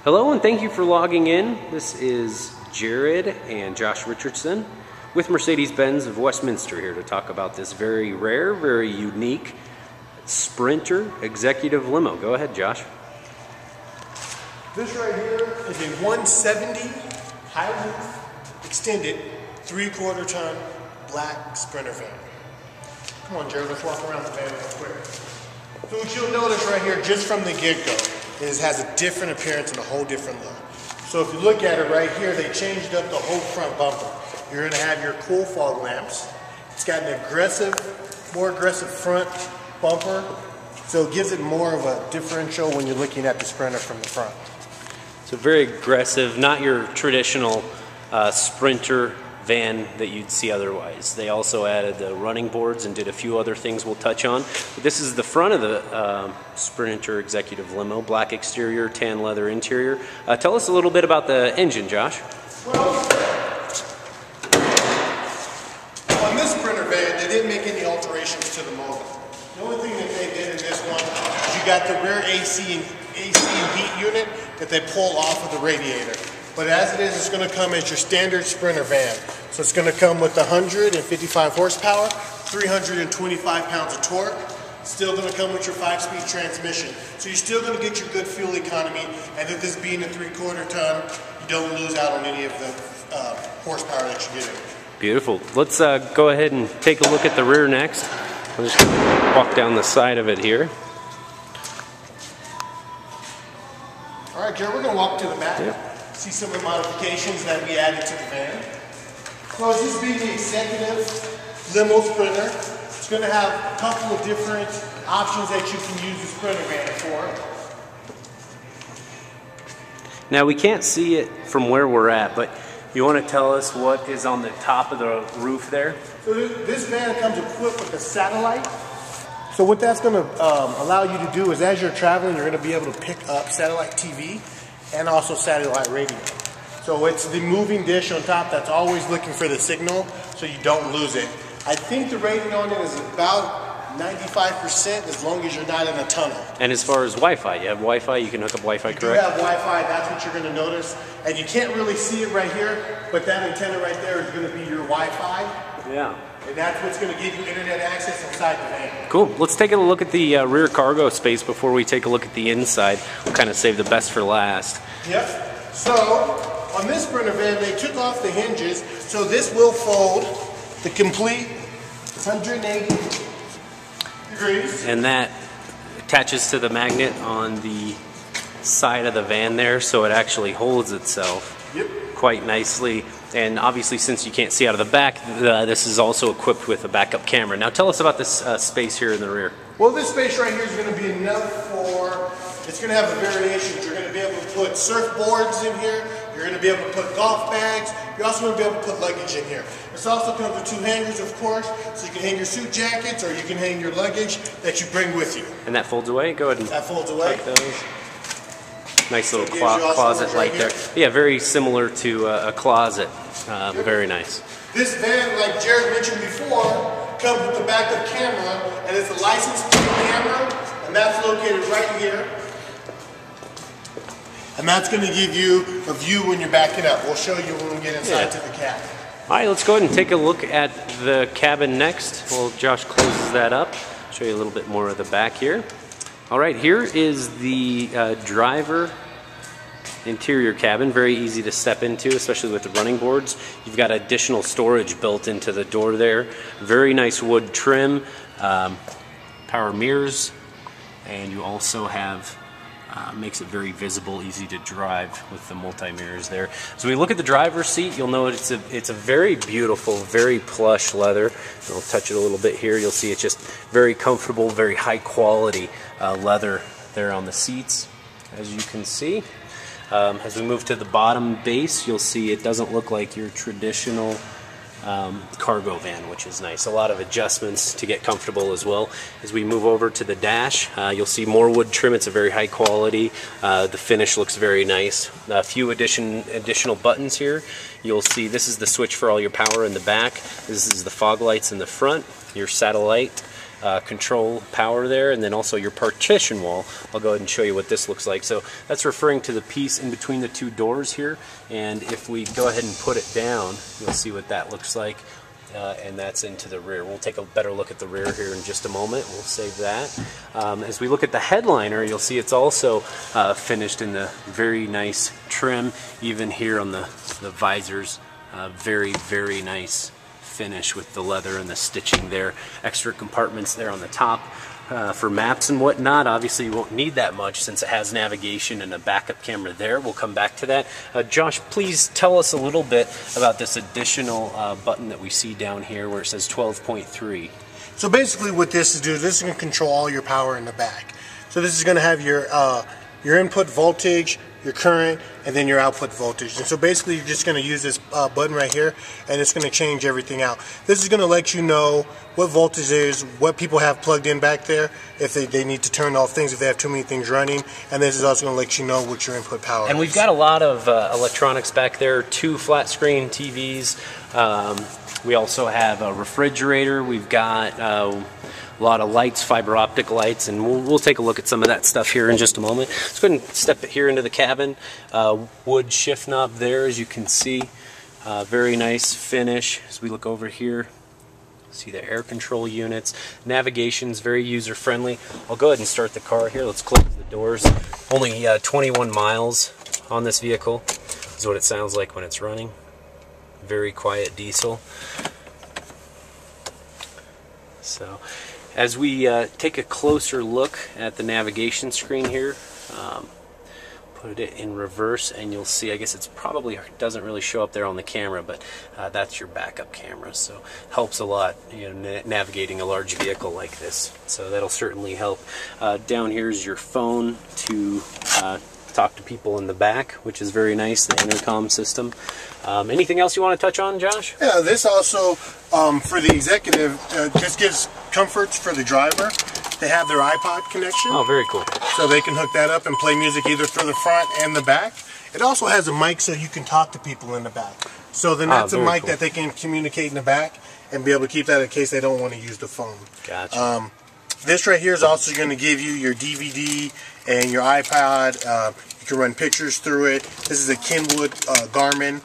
Hello and thank you for logging in. This is Jared and Josh Richardson with Mercedes-Benz of Westminster here to talk about this very rare, very unique Sprinter executive limo. Go ahead, Josh. This right here is a 170 high roof extended 3/4 ton black Sprinter van. Come on, Jared, let's walk around the van real quick. So what you'll notice right here, just from the get-go, is it has a different appearance and a whole different look. So if you look at it right here, they changed up the whole front bumper. You're gonna have your cool fog lamps. It's got an more aggressive front bumper, so it gives it more of a differential when you're looking at the Sprinter from the front. So very aggressive, not your traditional Sprinter van that you'd see otherwise. They also added the running boards and did a few other things we'll touch on. But this is the front of the Sprinter executive limo, black exterior, tan leather interior. Tell us a little bit about the engine, Josh. Well, on this Sprinter van, they didn't make any alterations to the motor. The only thing that they did in this one is you got the rear AC and heat unit that they pull off of the radiator. But as it is, it's going to come as your standard Sprinter van. So it's going to come with 155 horsepower, 325 pounds of torque. Still going to come with your 5-speed transmission. So you're still going to get your good fuel economy, and with this being a 3/4 ton, you don't lose out on any of the horsepower that you're getting. Beautiful. Let's go ahead and take a look at the rear next. I'll just walk down the side of it here. All right, Jared, we're going to walk to the back. Yep. See some of the modifications that we added to the van. So as this being the executive limo Sprinter, it's going to have a couple of different options that you can use the Sprinter van for. Now we can't see it from where we're at, but you want to tell us what is on the top of the roof there? So this van comes equipped with a satellite. So what that's going to allow you to do is as you're traveling, you're going to be able to pick up satellite TV and also satellite radio. So it's the moving dish on top that's always looking for the signal so you don't lose it. I think the rating on it is about 95% as long as you're not in a tunnel. And as far as Wi-Fi, you have Wi-Fi, you can hook up Wi-Fi, correct? You do have Wi-Fi, that's what you're going to notice. And you can't really see it right here, but that antenna right there is going to be your Wi-Fi. Yeah. And that's what's going to give you internet access inside the van. Cool. Let's take a look at the rear cargo space before we take a look at the inside. We'll kind of save the best for last. Yep. So on this Sprinter van, they took off the hinges, so this will fold the complete 180 degrees. And that attaches to the magnet on the side of the van there, so it actually holds itself quite nicely. And obviously, since you can't see out of the back, this is also equipped with a backup camera. Now tell us about this space here in the rear. Well, this space right here is going to be enough for, it's going to have the variations. You're going to be able to put surfboards in here. You're going to be able to put golf bags. You're also going to be able to put luggage in here. This also comes with 2 hangers, of course, so you can hang your suit jackets or you can hang your luggage that you bring with you. And that folds away? Go ahead and that folds away. Those. Nice little closet right there. Yeah, very similar to a closet. Very nice. This van, like Jared mentioned before, comes with the backup camera, and it's a license plate camera, and that's located right here. And that's going to give you a view when you're backing up. We'll show you when we get inside to the cabin. All right, let's go ahead and take a look at the cabin next. Well, Josh closes that up. Show you a little bit more of the back here. All right, here is the driver interior cabin. Very easy to step into, especially with the running boards. You've got additional storage built into the door there. Very nice wood trim, power mirrors, and you also have makes it very visible, easy to drive with the multi-mirrors there. So we look at the driver's seat, you'll notice it's a very beautiful, very plush leather. I'll touch it a little bit here. You'll see it's just very comfortable, very high quality leather there on the seats, as you can see. As we move to the bottom base, you'll see it doesn't look like your traditional cargo van, which is nice. A lot of adjustments to get comfortable as well. As we move over to the dash, you'll see more wood trim. It's a very high quality. The finish looks very nice. A few additional buttons here. You'll see this is the switch for all your power in the back. This is the fog lights in the front, your satellite control power there, and then also your partition wall. I'll go ahead and show you what this looks like. So that's referring to the piece in between the two doors here, and if we go ahead and put it down, you'll see what that looks like. And that's into the rear. We'll take a better look at the rear here in just a moment. We'll save that. As we look at the headliner, you'll see it's also finished in the very nice trim, even here on the visors. Very, very nice finish with the leather and the stitching there. Extra compartments there on the top for maps and whatnot. Obviously you won't need that much since it has navigation and a backup camera there. We'll come back to that. Josh, please tell us a little bit about this additional button that we see down here where it says 12.3. So basically what this is doing, this is going to control all your power in the back. So this is going to have your input voltage, your current, and then your output voltage. And so basically you're just going to use this button right here, and it's going to change everything out. This is going to let you know what voltage is, what people have plugged in back there, if they need to turn off things, if they have too many things running, and this is also going to let you know what your input power is. And we've got a lot of electronics back there, 2 flat screen TVs. We also have a refrigerator. We've got a lot of lights, fiber optic lights, and we'll take a look at some of that stuff here in just a moment. Let's go ahead and step it here into the cabin. Wood shift knob there, as you can see. Very nice finish. As we look over here, see the air control units. Navigation's very user friendly. I'll go ahead and start the car here. Let's close the doors. Only 21 miles on this vehicle. This is what it sounds like when it's running. Very quiet diesel. So as we take a closer look at the navigation screen here, put it in reverse, and you'll see, I guess it's probably doesn't really show up there on the camera, but that's your backup camera, so helps a lot, you know, navigating a large vehicle like this. So that'll certainly help. Down here is your phone to talk to people in the back, which is very nice, the intercom system. Anything else you want to touch on, Josh? Yeah, this also, for the executive, just gives comforts for the driver. They have their iPod connection. Oh, very cool. So they can hook that up and play music either through the front and the back. It also has a mic so you can talk to people in the back. So then that's a mic that they can communicate in the back and be able to keep that in case they don't want to use the phone. Gotcha. This right here is also going to give you your DVD and your iPod. You can run pictures through it. This is a Kenwood Garmin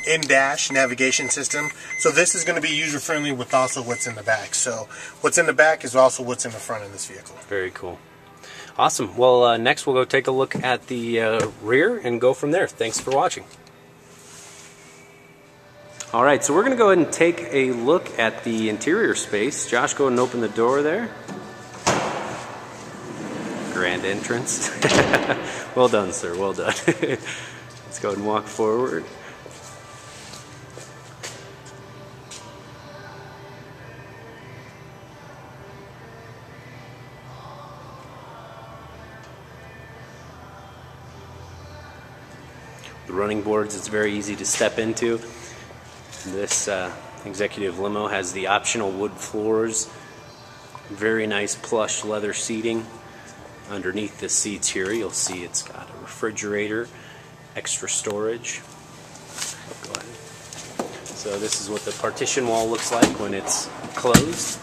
in-dash navigation system. So this is going to be user-friendly with also what's in the back. So what's in the back is also what's in the front of this vehicle. Very cool. Awesome. Well, next we'll go take a look at the rear and go from there. Thanks for watching. Alright, so we're going to go ahead and take a look at the interior space. Josh, go ahead and open the door there. Grand entrance. Well done, sir. Well done. Let's go ahead and walk forward. The running boards, it's very easy to step into. This executive limo has the optional wood floors, very nice plush leather seating. Underneath the seats here, you'll see it's got a refrigerator, extra storage. Go ahead. So this is what the partition wall looks like when it's closed.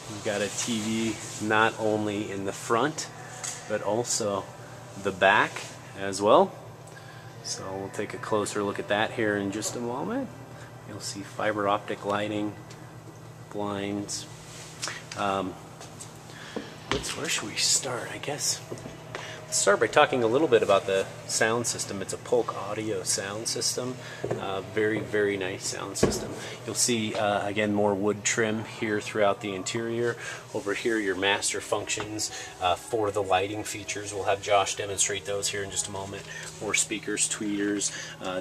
You've got a TV not only in the front, but also the back as well. So we'll take a closer look at that here in just a moment. You'll see fiber optic lighting, blinds. Where should we start? I guess let's start by talking a little bit about the sound system. It's a Polk audio sound system. Very, very nice sound system. You'll see, again, more wood trim here throughout the interior. Over here, your master functions for the lighting features. We'll have Josh demonstrate those here in just a moment. More speakers, tweeters.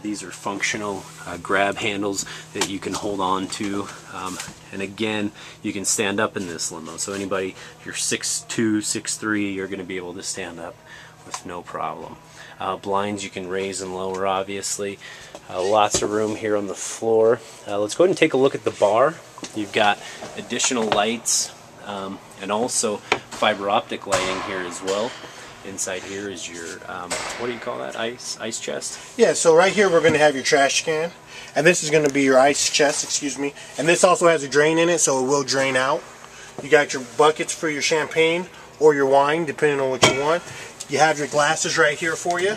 These are functional grab handles that you can hold on to. And again, you can stand up in this limo. So anybody, if you're 6'2", 6'3", you're going to be able to stand up with no problem. Blinds you can raise and lower, obviously. Lots of room here on the floor. Let's go ahead and take a look at the bar. You've got additional lights and also fiber optic lighting here as well. Inside here is your, what do you call that, ice chest? Yeah, so right here we're going to have your trash can. And this is going to be your ice chest, excuse me. And this also has a drain in it, so it will drain out. You got your buckets for your champagne or your wine, depending on what you want. You have your glasses right here for you.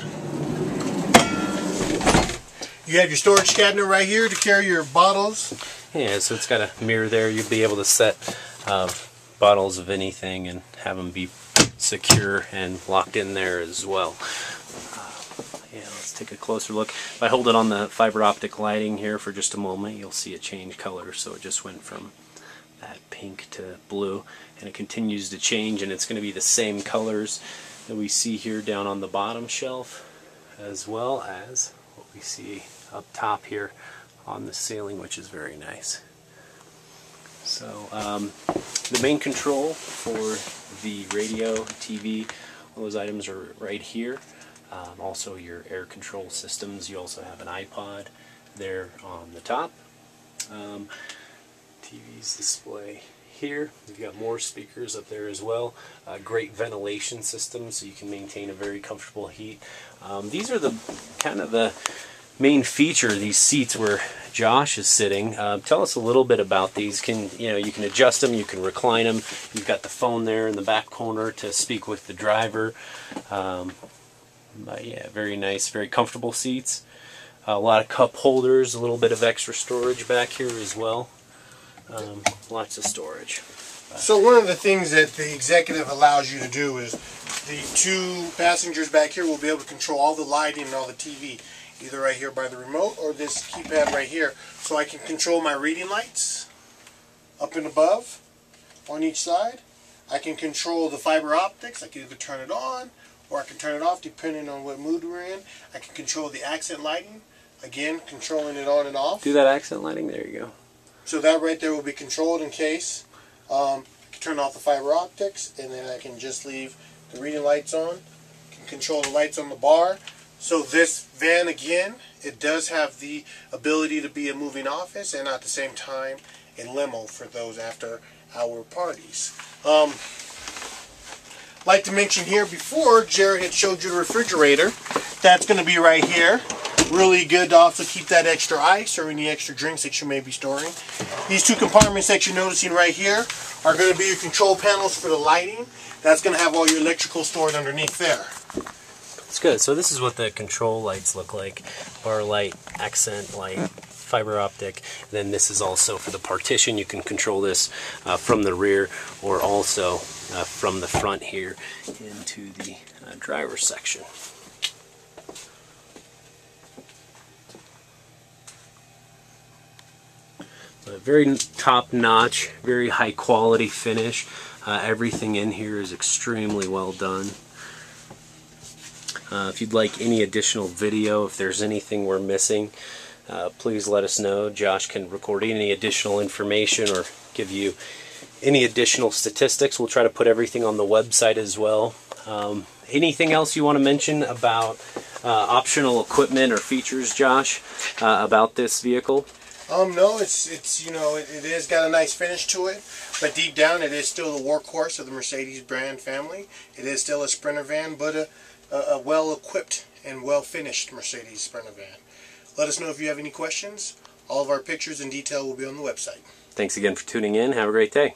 You have your storage cabinet right here to carry your bottles. Yeah, so it's got a mirror there. You'll be able to set bottles of anything and have them be secure and locked in there as well. Yeah, let's take a closer look. If I hold it on the fiber optic lighting here for just a moment, you'll see it change color. So it just went from that pink to blue, and it continues to change, and it's going to be the same colors that we see here down on the bottom shelf, as well as what we see up top here on the ceiling, which is very nice. So the main control for the radio, TV, all those items are right here. Also your air control systems. You also have an iPod there on the top. TV's display here. You've got more speakers up there as well. Great ventilation system, so you can maintain a very comfortable heat. These are the kind of the main feature, these seats where Josh is sitting. Tell us a little bit about these. You can adjust them, you can recline them. You've got the phone there in the back corner to speak with the driver. But yeah, very nice, very comfortable seats. A lot of cup holders, a little bit of extra storage back here as well. Lots of storage. So one of the things that the executive allows you to do is the two passengers back here will be able to control all the lighting and all the TV, either right here by the remote or this keypad right here. So I can control my reading lights up and above on each side. I can control the fiber optics. I can either turn it on or I can turn it off depending on what mood we're in. I can control the accent lighting. Again, controlling it on and off. Do that accent lighting, there you go. So that right there will be controlled in case. I can turn off the fiber optics, and then I can just leave the reading lights on. I can control the lights on the bar. So this van, again, it does have the ability to be a moving office and at the same time a limo for those after hour parties. Like to mention here before, Jared had showed you the refrigerator. That's going to be right here. Really good to also keep that extra ice or any extra drinks that you may be storing. These two compartments that you're noticing right here are going to be your control panels for the lighting. That's going to have all your electrical stored underneath there. It's good. So this is what the control lights look like. Bar light, accent light, fiber optic. And then this is also for the partition. You can control this from the rear or also from the front here into the driver's section. Very top-notch, very high-quality finish. Everything in here is extremely well done. If you'd like any additional video, if there's anything we're missing, please let us know. Josh can record any additional information or give you any additional statistics. We'll try to put everything on the website as well. Anything else you want to mention about optional equipment or features, Josh, about this vehicle? No, it's you know, it has got a nice finish to it, but deep down it is still the workhorse of the Mercedes brand family. It is still a Sprinter van, but a well-equipped and well-finished Mercedes Sprinter van. Let us know if you have any questions. All of our pictures and detail will be on the website. Thanks again for tuning in. Have a great day.